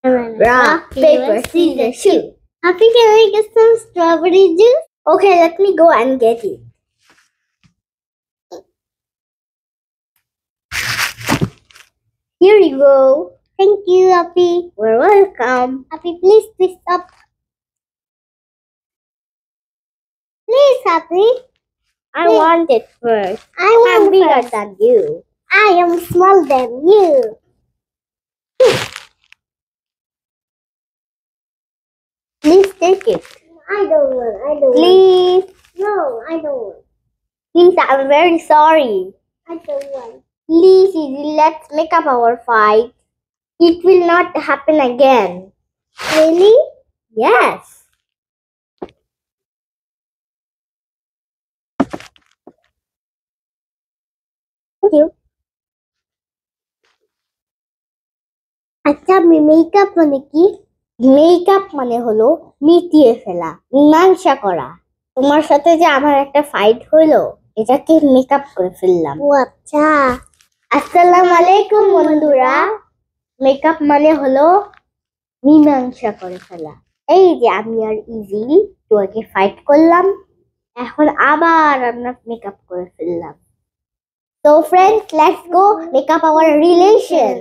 Rock, paper, scissors, shoot. Happy, can I get some strawberry juice? Okay, let me go and get it. Here you go. Thank you, Happy. You're welcome. Happy, please twist up. Please, Happy. I want it first. I'm bigger than you. I am smaller than you. Please take it. I don't want. Please. No, I don't want. Please, I'm very sorry. I don't want. Please, Izzy, let's make up our fight. It will not happen again. Really? Yes. Thank you. আচ্ছা makeup মানে কি? Makeup মানে হলো মিটিয়ে ফেলা, মীমাংসা করা। তোমার সাথে যে আমার একটা ফাইট হলো, এটাকে মেকআপ করে ফেললাম। ও আচ্ছা। আসসালামু আলাইকুম বন্ধুরা। মেকআপ মানে হলো মীমাংসা করে ফেলা। এই যে আমি আর ইজি তোমাকে ফাইট করলাম, এখন আবার আমরা মেকআপ করে ফেললাম। So friends, let's go make up our relation.